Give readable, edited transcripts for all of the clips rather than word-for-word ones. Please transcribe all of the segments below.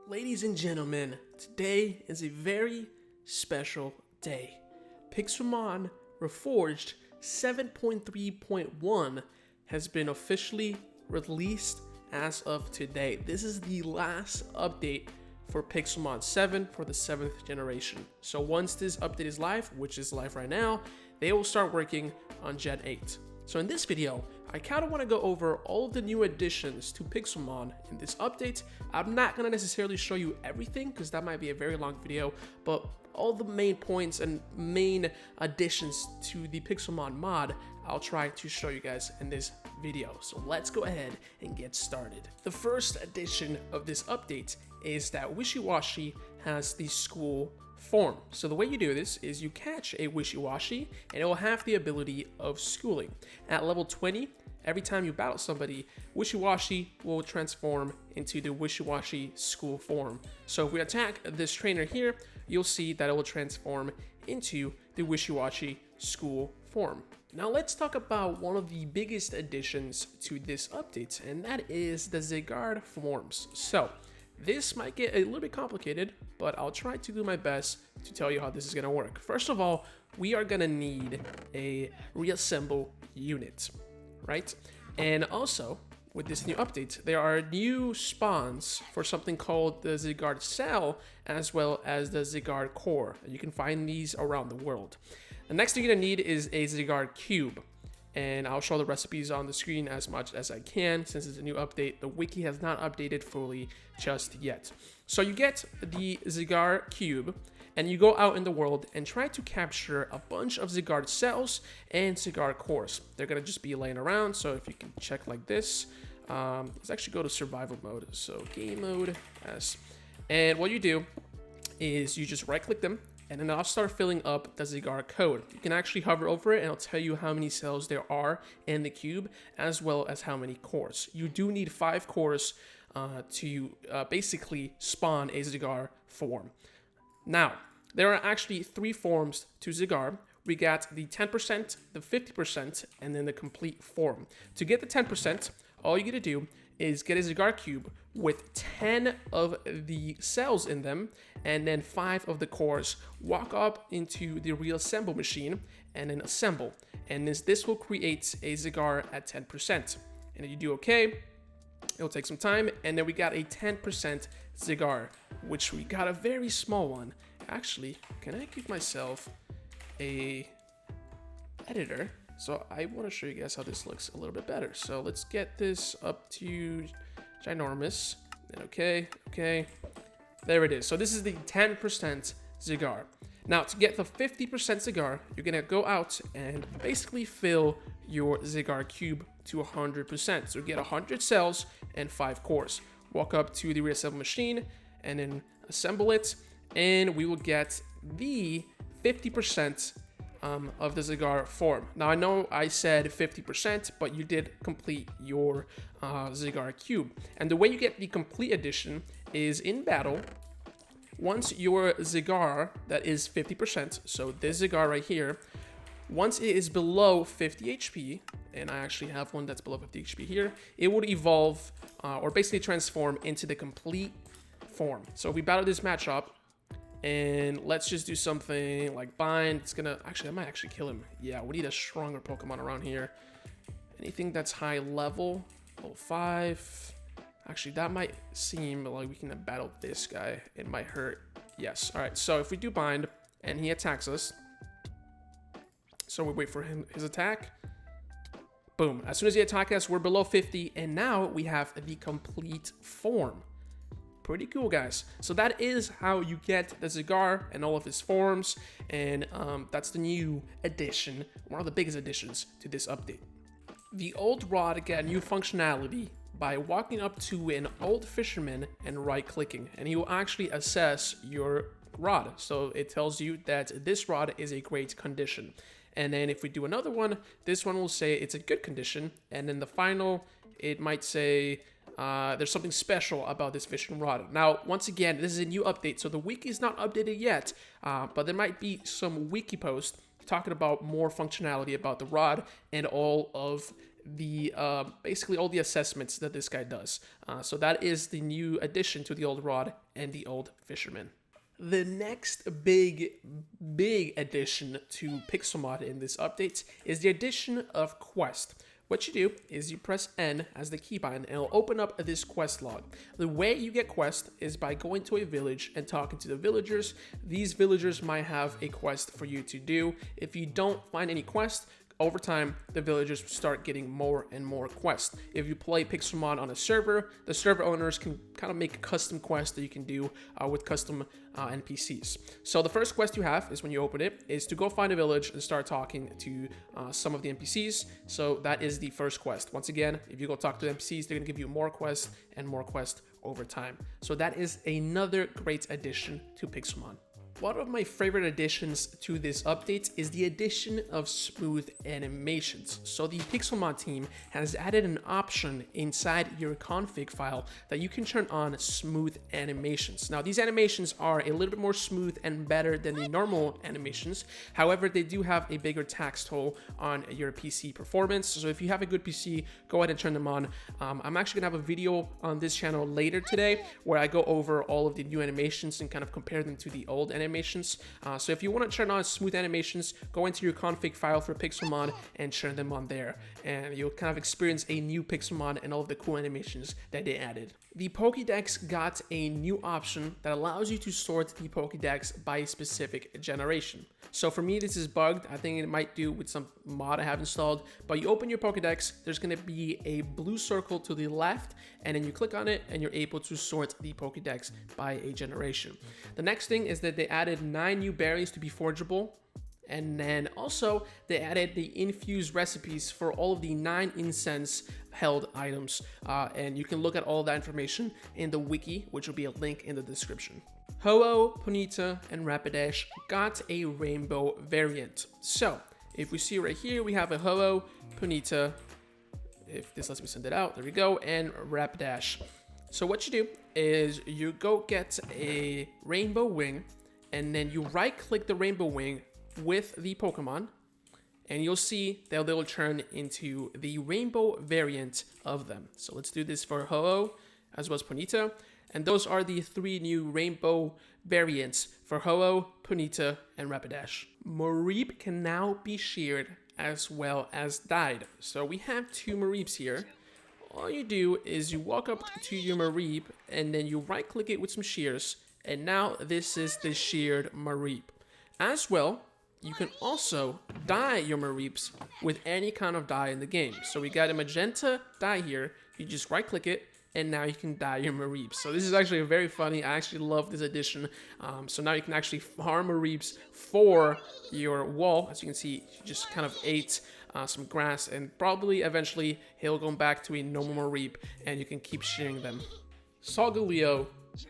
Ladies and gentlemen, today is a very special day. Pixelmon Reforged 7.3.1 has been officially released as of today. This is the last update for Pixelmon 7 for the 7th generation. So once this update is live, which is live right now, they will start working on Gen 8. So in this video, I kind of want to go over all of the new additions to Pixelmon in this update. I'm not going to necessarily show you everything because that might be a very long video, but all the main points and main additions to the Pixelmon mod, I'll try to show you guys in this video. So let's go ahead and get started. The first addition of this update is that wishy-washy has the school form. So the way you do this is you catch a wishy-washy and it will have the ability of schooling. At level 20, every time you battle somebody, wishy-washy will transform into the wishy-washy school form. So if we attack this trainer here, you'll see that it will transform into the wishy-washy school form. Now let's talk about one of the biggest additions to this update, and that is the Zygarde forms. So this might get a little bit complicated, but I'll try to do my best to tell you how this is going to work. First of all, we are going to need a reassemble unit, right? And also, with this new update, there are new spawns for something called the Zygarde cell, as well as the Zygarde core. You can find these around the world. The next thing you're going to need is a Zygarde cube. And I'll show the recipes on the screen as much as I can since it's a new update. The wiki has not updated fully just yet. So you get the Zygarde cube and you go out in the world and try to capture a bunch of Zygarde cells and Zygarde cores. They're gonna just be laying around, so if you can check like this, let's actually go to survival mode. So game mode, yes. And what you do is you just right click them, and then I'll start filling up the Zygarde code. You can actually hover over it and it'll tell you how many cells there are in the cube, as well as how many cores. You do need 5 cores to basically spawn a Zygarde form. Now, there are actually 3 forms to Zygarde. We got the 10%, the 50%, and then the complete form. To get the 10%, all you gotta do is get a Zygarde cube with 10 of the cells in them and then 5 of the cores. Walk up into the reassemble machine and then assemble. And this will create a Zygarde at 10%. And if you do okay, it'll take some time. And then we got a 10% Zygarde, which we got a very small one. Actually, can I give myself a editor? So I want to show you guys how this looks a little bit better. So let's get this up to ginormous. And okay. There it is. So this is the 10% Zygarde. Now to get the 50% Zygarde, you're going to go out and basically fill your Zygarde cube to 100%. So get 100 cells and 5 cores. Walk up to the reassemble machine and then assemble it. And we will get the 50% of the Zygarde form. Now I know I said 50%, but you did complete your Zygarde cube. And the way you get the complete edition is in battle. Once your Zygarde that is 50%, so this Zygarde right here, once it is below 50 HP, and I actually have one that's below 50 HP here, it would evolve or basically transform into the complete form. So if we battle this matchup, and let's just do something like bind. It's gonna, actually, I might actually kill him. Yeah, we need a stronger Pokemon around here. Anything that's high level 5. Actually, that might seem like we can battle this guy. It might hurt. Yes, all right. So if we do bind and he attacks us, so we wait for his attack. Boom, as soon as he attacks us, we're below 50. And now we have the complete form. Pretty cool, guys. So that is how you get the Zygarde and all of his forms, and that's the new addition, one of the biggest additions to this update. The old rod got new functionality by walking up to an old fisherman and right-clicking, and he will actually assess your rod. So it tells you that this rod is a great condition. And then if we do another one, this one will say it's a good condition, and then the final, it might say there's something special about this fishing rod. Now, once again, this is a new update, so the wiki is not updated yet, but there might be some wiki posts talking about more functionality about the rod and all of the basically all the assessments that this guy does. So that is the new addition to the old rod and the old fisherman. The next big addition to Pixelmon in this update is the addition of quest. What you do is you press N as the keybind and it'll open up this quest log. The way you get quest is by going to a village and talking to the villagers. These villagers might have a quest for you to do. If you don't find any quest, over time, the villagers start getting more and more quests. If you play Pixelmon on a server, the server owners can kind of make custom quests that you can do with custom NPCs. So the first quest you have is when you open it, is to go find a village and start talking to some of the NPCs. So that is the first quest. Once again, if you go talk to the NPCs, they're gonna give you more quests and more quests over time. So that is another great addition to Pixelmon. One of my favorite additions to this update is the addition of smooth animations. So the Pixelmon team has added an option inside your config file that you can turn on smooth animations. Now these animations are a little bit more smooth and better than the normal animations. However, they do have a bigger tax toll on your PC performance. So if you have a good PC, go ahead and turn them on. I'm actually gonna have a video on this channel later today where I go over all of the new animations and kind of compare them to the old animations. So if you want to turn on smooth animations, go into your config file for Pixelmon and turn them on there, and you'll kind of experience a new Pixelmon and all of the cool animations that they added. The Pokedex got a new option that allows you to sort the Pokedex by specific generation. So for me, this is bugged. I think it might do with some mod I have installed, but you open your Pokedex, there's going to be a blue circle to the left, and then you click on it and you're able to sort the Pokedex by a generation. The next thing is that they added 9 new berries to be forgeable. And then also they added the infused recipes for all of the 9 incense held items. And you can look at all that information in the wiki, which will be a link in the description. Ho-Oh, Ponyta, and Rapidash got a rainbow variant. So if we see right here, we have a Ho-Oh, Ponyta, if this lets me send it out, there we go, and Rapidash. So what you do is you go get a rainbow wing, and then you right click the rainbow wing with the Pokemon, and you'll see that they'll turn into the rainbow variant of them. So let's do this for Ho-Oh as well as Ponyta, and those are the 3 new rainbow variants for Ho-Oh, Ponyta, and Rapidash. Mareep can now be sheared as well as dyed. So we have 2 Mareeps here. All you do is you walk up to your Mareep and then you right click it with some shears, and now this is the sheared Mareep. As well, you can also dye your Mareeps with any kind of dye in the game. So we got a magenta dye here. You just right click it and now you can dye your Mareeps. So this is actually very funny. I actually love this addition. So now you can actually farm Mareeps for your wall. As you can see, he just kind of ate some grass, and probably eventually he'll go back to a normal Mareep and you can keep shearing them. Solgaleo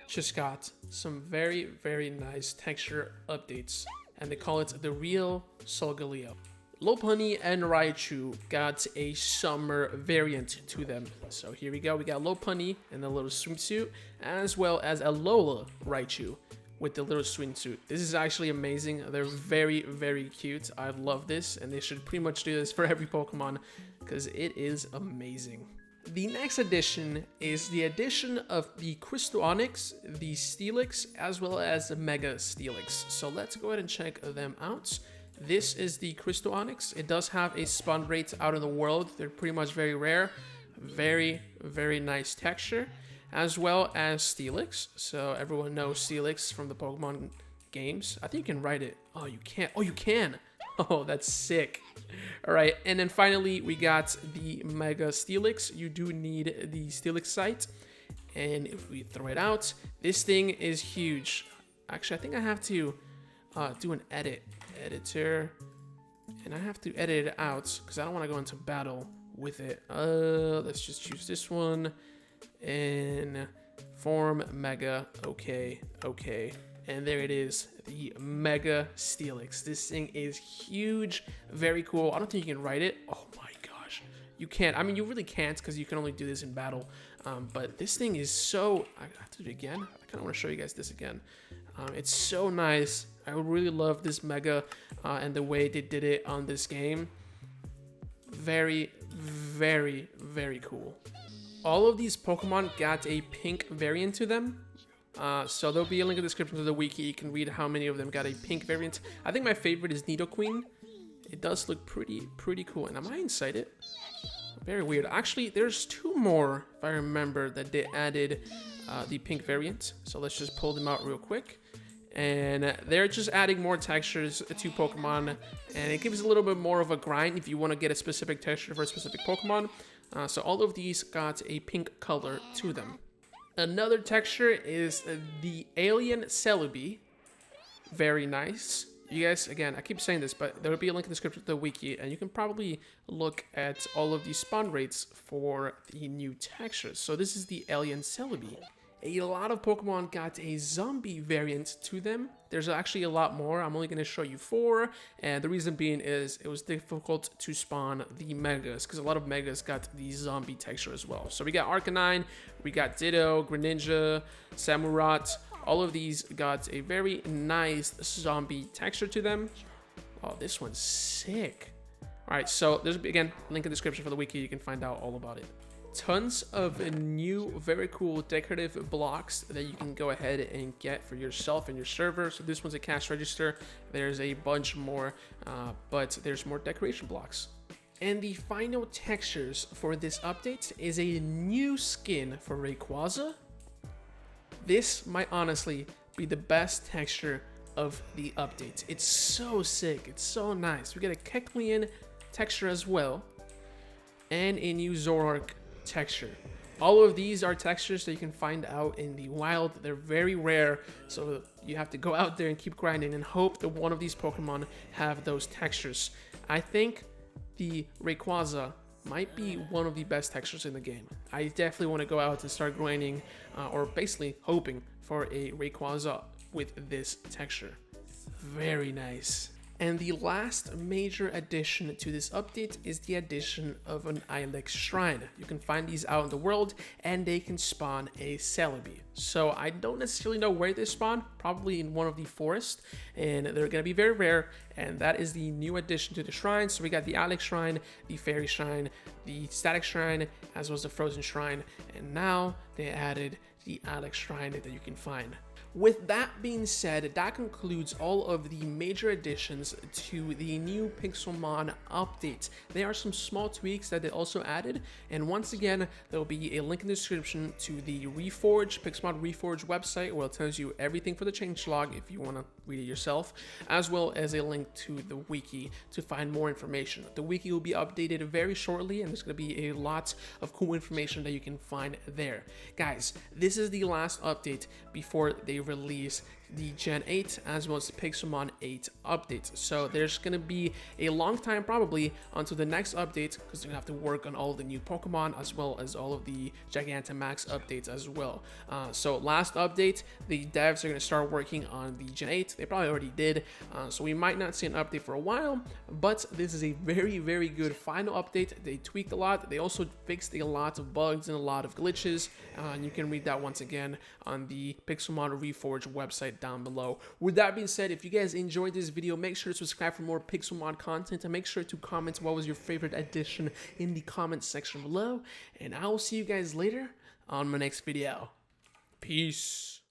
just got some very, very nice texture updates, and they call it the real Solgaleo. Lopunny and Raichu got a summer variant to them. So here we go, we got Lopunny in the little swimsuit, as well as a Lola Raichu with the little swimsuit. This is actually amazing. They're very, very cute. I love this, and they should pretty much do this for every Pokemon because it is amazing. The next addition is the addition of the Crystal Onyx, the Steelix, as well as the Mega Steelix. So let's go ahead and check them out. This is the Crystal Onyx. It does have a spawn rate out in the world. They're pretty much very rare. Very, very nice texture. As well as Steelix. So everyone knows Steelix from the Pokemon games. I think you can write it. Oh, you can't. Oh, you can. Oh, that's sick. All right, and then finally we got the Mega Steelix. You do need the Steelix site, and if we throw it out, this thing is huge. Actually, I think I have to do an editor, and I have to edit it out because I don't want to go into battle with it. Let's just choose this one and form Mega. Okay, and there it is, the Mega Steelix. This thing is huge, very cool. I don't think you can write it. Oh my gosh, you can't. I mean, you really can't because you can only do this in battle. But this thing is so, I have to do it again. I kind of want to show you guys this again. It's so nice. I really love this Mega and the way they did it on this game. Very, Very, very cool. All of these Pokemon got a pink variant to them. So there'll be a link in the description to the wiki. You can read how many of them got a pink variant. I think my favorite is Nidoqueen. It does look pretty cool. And am I inside it? Very weird. Actually, there's 2 more, if I remember, that they added the pink variant. So let's just pull them out real quick. And they're just adding more textures to Pokemon. And it gives a little bit more of a grind if you want to get a specific texture for a specific Pokemon. So all of these got a pink color to them. Another texture is the Alien Celebi. Very nice. You guys, again, I keep saying this, but there will be a link in the description to the wiki, and you can probably look at all of the spawn rates for the new textures. So this is the Alien Celebi. A lot of Pokemon got a zombie variant to them. There's actually a lot more. I'm only going to show you 4, and the reason being is it was difficult to spawn the Megas, because a lot of Megas got the zombie texture as well. So we got Arcanine, we got Ditto, Greninja, Samurott. All of these got a very nice zombie texture to them. Oh, this one's sick. All right, so there's, again, link in the description for the wiki. You can find out all about it. Tons of new, very cool decorative blocks that you can go ahead and get for yourself and your server. So this one's a cash register. There's a bunch more, but there's more decoration blocks. And the final textures for this update is a new skin for Rayquaza. This might honestly be the best texture of the update. It's so sick. It's so nice. We get a Kecleon texture as well, and a new Zoroark texture. All of these are textures that you can find out in the wild. They're very rare, so you have to go out there and keep grinding and hope that one of these Pokemon have those textures. I think the Rayquaza might be one of the best textures in the game. I definitely want to go out and start grinding, or basically hoping for a Rayquaza with this texture. Very nice. And the last major addition to this update is the addition of an Ilex Shrine. You can find these out in the world, and they can spawn a Celebi. So I don't necessarily know where they spawn, probably in one of the forests, and they're going to be very rare, and that is the new addition to the shrine. So we got the Ilex Shrine, the Fairy Shrine, the Static Shrine, as well as the Frozen Shrine, and now they added the Ilex Shrine that you can find. With that being said, that concludes all of the major additions to the new Pixelmon update. There are some small tweaks that they also added, and once again, there will be a link in the description to the Pixelmon Reforged website, where it tells you everything for the changelog if you want to read it yourself, as well as a link to the wiki to find more information. The wiki will be updated very shortly, and there's going to be a lot of cool information that you can find there. Guys, this is the last update before they release the Gen 8 as well as the Pixelmon 8 update. So there's going to be a long time probably until the next update, because they're going to have to work on all the new Pokemon as well as all of the Gigantamax updates as well. So last update, the devs are going to start working on the Gen 8. They probably already did, so we might not see an update for a while, but this is a very good final update. They tweaked a lot. They also fixed a lot of bugs and a lot of glitches. You can read that once again on the Pixelmon Reforged website down below. With that being said, if you guys enjoyed this video, make sure to subscribe for more Pixelmon content, and make sure to comment what was your favorite addition in the comment section below, and I will see you guys later on my next video. Peace.